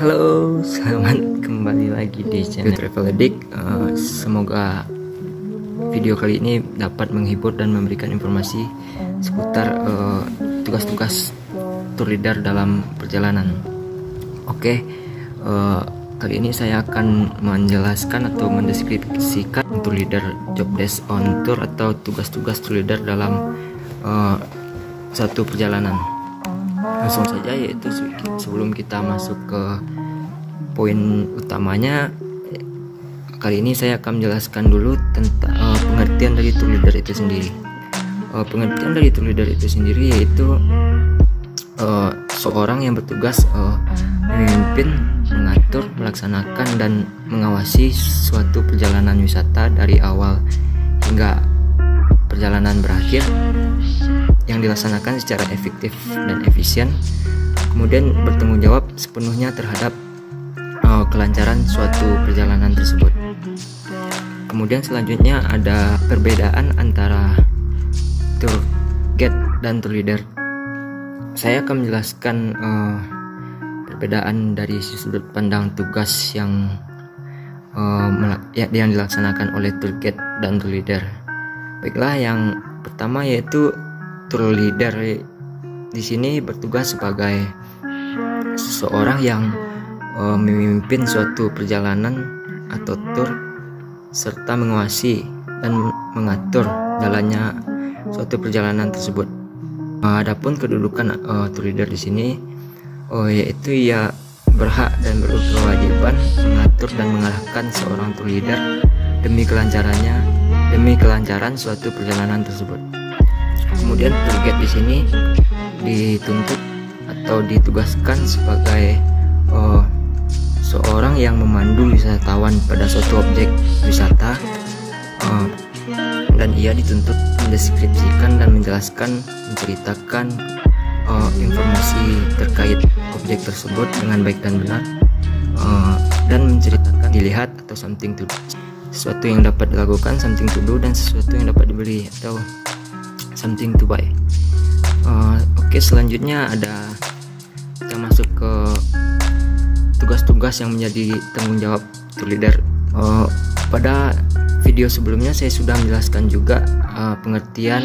Halo, selamat kembali lagi di channel Travel Addict. Semoga video kali ini dapat menghibur dan memberikan informasi seputar tugas-tugas tour leader dalam perjalanan. Oke, kali ini saya akan menjelaskan atau mendeskripsikan tour leader job desk on tour atau tugas-tugas tour leader dalam satu perjalanan. Langsung saja, yaitu sebelum kita masuk ke poin utamanya, kali ini saya akan menjelaskan dulu tentang pengertian dari tour leader itu sendiri. Pengertian dari tour leader itu sendiri yaitu seorang yang bertugas memimpin, mengatur, melaksanakan dan mengawasi suatu perjalanan wisata dari awal hingga perjalanan berakhir, yang dilaksanakan secara efektif dan efisien, kemudian bertanggung jawab sepenuhnya terhadap kelancaran suatu perjalanan tersebut. Kemudian selanjutnya ada perbedaan antara tour guide dan tour leader. Saya akan menjelaskan perbedaan dari sudut pandang tugas yang dilaksanakan oleh tour guide dan tour leader. Baiklah, yang pertama yaitu tour leader di sini bertugas sebagai seseorang yang memimpin suatu perjalanan atau tour serta mengawasi dan mengatur jalannya suatu perjalanan tersebut. Adapun kedudukan tour leader di sini yaitu ia berhak dan berkewajiban mengatur dan mengarahkan seorang tour leader demi kelancaran suatu perjalanan tersebut. Kemudian tour guide di sini dituntut atau ditugaskan sebagai seorang yang memandu wisatawan pada suatu objek wisata, dan ia dituntut mendeskripsikan dan menceritakan informasi terkait objek tersebut dengan baik dan benar, dan menceritakan dilihat atau something to do, sesuatu yang dapat dilakukan, something to do, dan sesuatu yang dapat dibeli atau something to buy. Oke, selanjutnya kita masuk ke tugas-tugas yang menjadi tanggung jawab tour leader. Pada video sebelumnya saya sudah menjelaskan juga pengertian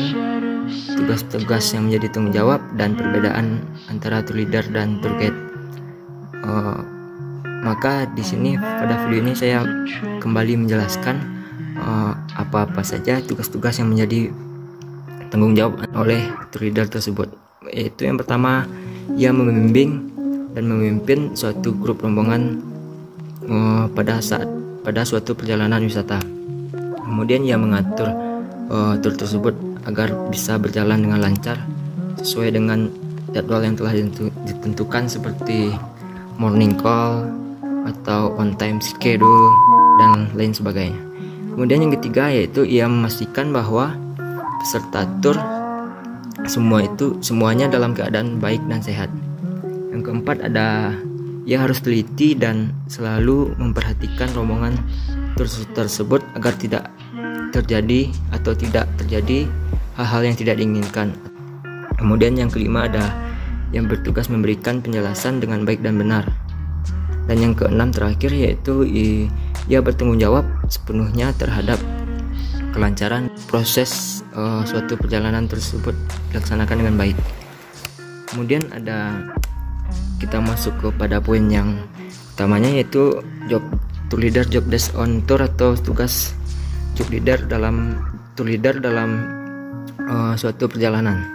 tugas-tugas yang menjadi tanggung jawab dan perbedaan antara tour leader dan tour guide. Maka di sini pada video ini saya kembali menjelaskan apa-apa saja tugas-tugas yang menjadi tanggung jawab oleh tour leader tersebut. Yaitu yang pertama, ia membimbing dan memimpin suatu grup rombongan pada suatu perjalanan wisata. Kemudian ia mengatur tour tersebut agar bisa berjalan dengan lancar sesuai dengan jadwal yang telah ditentukan, seperti morning call atau on time schedule dan lain sebagainya. Kemudian yang ketiga yaitu ia memastikan bahwa peserta tur semuanya dalam keadaan baik dan sehat. Yang keempat ia harus teliti dan selalu memperhatikan rombongan tur tersebut agar tidak terjadi hal-hal yang tidak diinginkan. Kemudian yang kelima yang bertugas memberikan penjelasan dengan baik dan benar. Dan yang keenam terakhir yaitu ia bertanggung jawab sepenuhnya terhadap kelancaran proses suatu perjalanan tersebut dilaksanakan dengan baik. Kemudian kita masuk kepada poin yang utamanya, yaitu tour leader job desk on tour atau tugas tour leader dalam suatu perjalanan.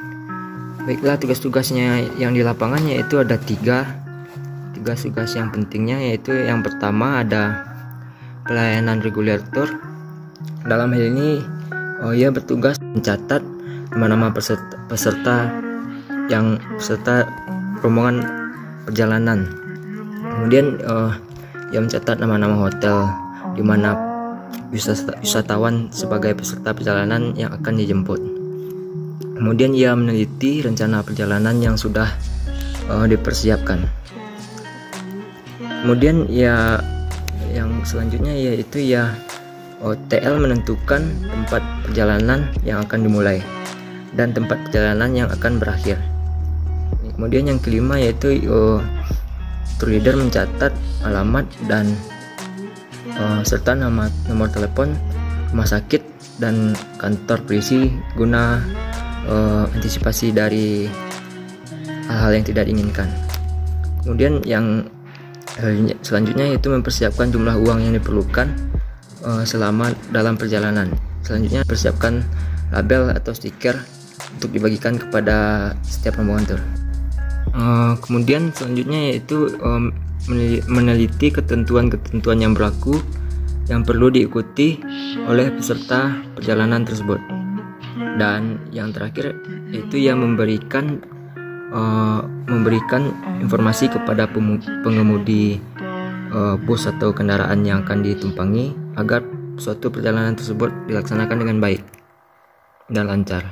Baiklah, tugas-tugasnya yang di lapangan yaitu ada tiga tugas yang pentingnya, yaitu yang pertama ada pelayanan reguler tour. Dalam hal ini ia bertugas mencatat nama-nama peserta rombongan perjalanan. Kemudian ia mencatat nama-nama hotel di mana wisatawan sebagai peserta perjalanan yang akan dijemput. Kemudian ia meneliti rencana perjalanan yang sudah dipersiapkan. Kemudian yang selanjutnya yaitu TL menentukan tempat perjalanan yang akan dimulai dan tempat perjalanan yang akan berakhir. Kemudian yang kelima yaitu tour leader mencatat alamat dan serta nomor telepon rumah sakit dan kantor polisi guna antisipasi dari hal-hal yang tidak diinginkan. Kemudian yang selanjutnya yaitu mempersiapkan jumlah uang yang diperlukan selama dalam perjalanan. Selanjutnya persiapkan label atau stiker untuk dibagikan kepada setiap rombongan tur. Kemudian selanjutnya yaitu meneliti ketentuan-ketentuan yang berlaku yang perlu diikuti oleh peserta perjalanan tersebut. Dan yang terakhir yaitu yang memberikan informasi kepada pengemudi bus atau kendaraan yang akan ditumpangi agar suatu perjalanan tersebut dilaksanakan dengan baik dan lancar.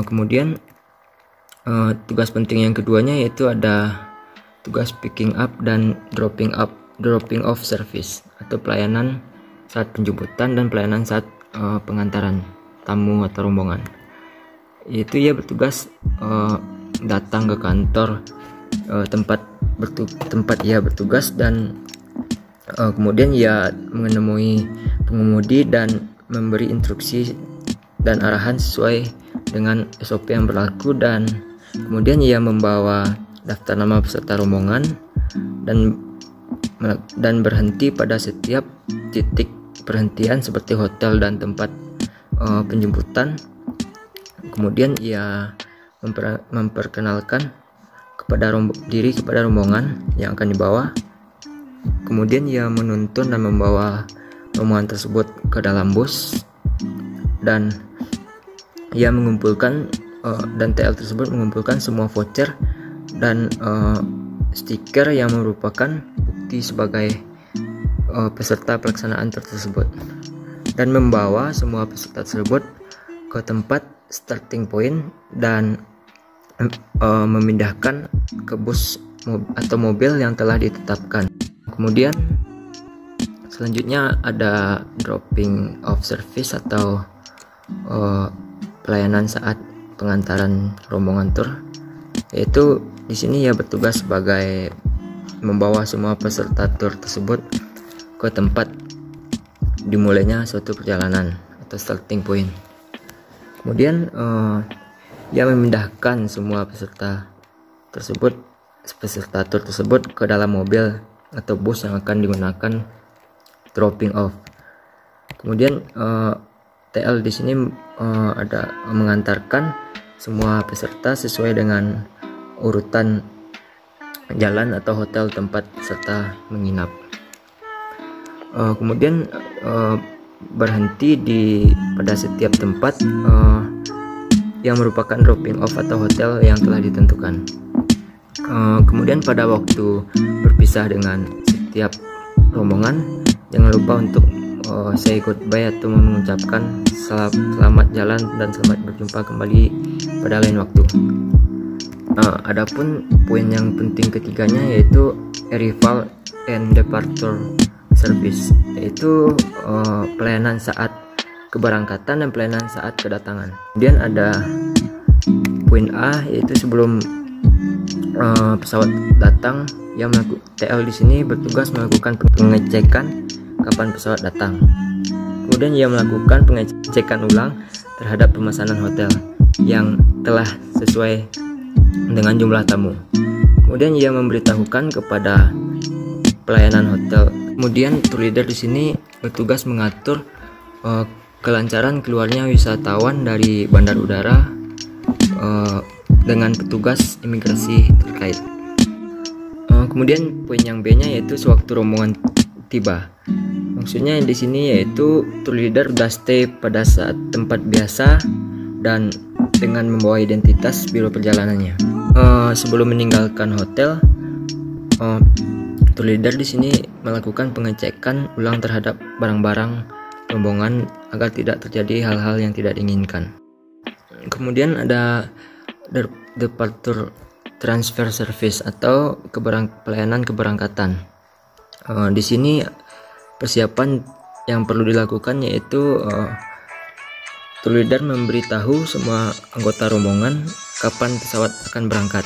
Kemudian tugas penting yang keduanya yaitu ada tugas picking up dan dropping off service atau pelayanan saat penjemputan dan pelayanan saat pengantaran tamu atau rombongan. Itu ia bertugas datang ke kantor tempat ia bertugas dan kemudian ia menemui pengemudi dan memberi instruksi dan arahan sesuai dengan SOP yang berlaku, dan kemudian ia membawa daftar nama peserta rombongan dan berhenti pada setiap titik perhentian seperti hotel dan tempat penjemputan. Kemudian ia memperkenalkan diri kepada rombongan yang akan dibawa. Kemudian ia menuntun dan membawa rombongan tersebut ke dalam bus, dan ia mengumpulkan dan TL tersebut mengumpulkan semua voucher dan stiker yang merupakan bukti sebagai peserta pelaksanaan tur tersebut, dan membawa semua peserta tersebut ke tempat starting point dan memindahkan ke bus atau mobil yang telah ditetapkan. Kemudian selanjutnya ada dropping off service atau pelayanan saat pengantaran rombongan tur, yaitu di sini ia bertugas sebagai membawa semua peserta tur tersebut ke tempat dimulainya suatu perjalanan atau starting point. Kemudian ia memindahkan semua peserta tur tersebut ke dalam mobil atau bus yang akan digunakan dropping off. Kemudian TL di sini ada mengantarkan semua peserta sesuai dengan urutan jalan atau hotel tempat peserta menginap. Kemudian berhenti pada setiap tempat yang merupakan dropping off atau hotel yang telah ditentukan. Kemudian pada waktu berpisah dengan setiap rombongan, jangan lupa untuk say goodbye atau mengucapkan selamat jalan dan selamat berjumpa kembali pada lain waktu. Adapun poin yang penting ketiganya yaitu arrival and departure service, yaitu pelayanan saat keberangkatan dan pelayanan saat kedatangan. Kemudian ada poin A yaitu sebelum pesawat datang, yang TL di sini bertugas melakukan pengecekan kapan pesawat datang. Kemudian ia melakukan pengecekan ulang terhadap pemesanan hotel yang telah sesuai dengan jumlah tamu. Kemudian ia memberitahukan kepada pelayanan hotel. Kemudian tour leader di sini bertugas mengatur kelancaran keluarnya wisatawan dari bandar udara dengan petugas imigrasi terkait. Kemudian poin yang B-nya yaitu sewaktu rombongan tiba. Maksudnya di sini yaitu tour leader sudah stay pada saat tempat biasa dan dengan membawa identitas biro perjalanannya. Sebelum meninggalkan hotel, tour leader di sini melakukan pengecekan ulang terhadap barang-barang rombongan agar tidak terjadi hal-hal yang tidak diinginkan. Kemudian ada departure transfer service atau pelayanan keberangkatan. Di sini persiapan yang perlu dilakukan yaitu tour leader memberitahu semua anggota rombongan kapan pesawat akan berangkat,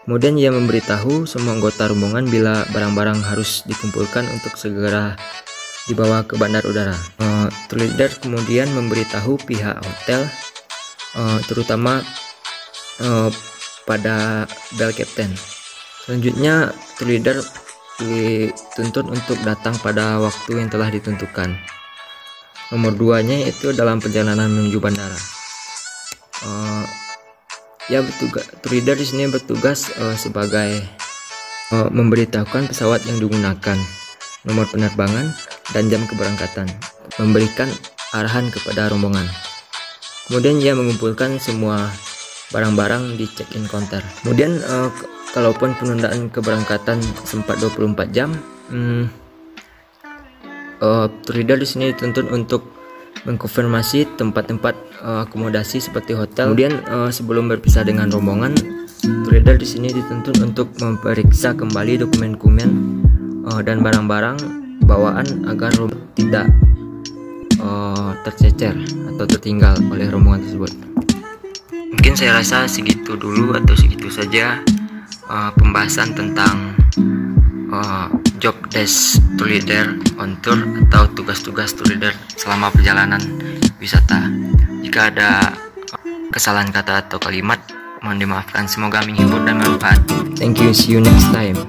Kemudian ia memberitahu semua anggota rombongan bila barang-barang harus dikumpulkan untuk segera dibawa ke bandar udara. Tour leader kemudian memberitahu pihak hotel, terutama pada bell captain. Selanjutnya tour leader dituntut untuk datang pada waktu yang telah ditentukan. Nomor 2-nya itu dalam perjalanan menuju bandara. Tour leader di sini bertugas sebagai memberitahukan pesawat yang digunakan, nomor penerbangan, dan jam keberangkatan, memberikan arahan kepada rombongan. Kemudian ia mengumpulkan semua barang-barang di check-in counter. Kemudian kalaupun penundaan keberangkatan sempat 24 jam, tour leader di sini dituntut untuk mengkonfirmasi tempat-tempat akomodasi seperti hotel. Kemudian sebelum berpisah dengan rombongan, tour leader di sini dituntut untuk memeriksa kembali dokumen-dokumen dan barang-barang bawaan agar tidak tercecer atau tertinggal oleh rombongan tersebut. Mungkin saya rasa segitu dulu atau segitu saja pembahasan tentang job desk tour leader on tour atau tugas-tugas tour leader selama perjalanan wisata. Jika ada kesalahan kata atau kalimat, mohon dimaafkan. Semoga menghibur dan bermanfaat. Thank you, see you next time.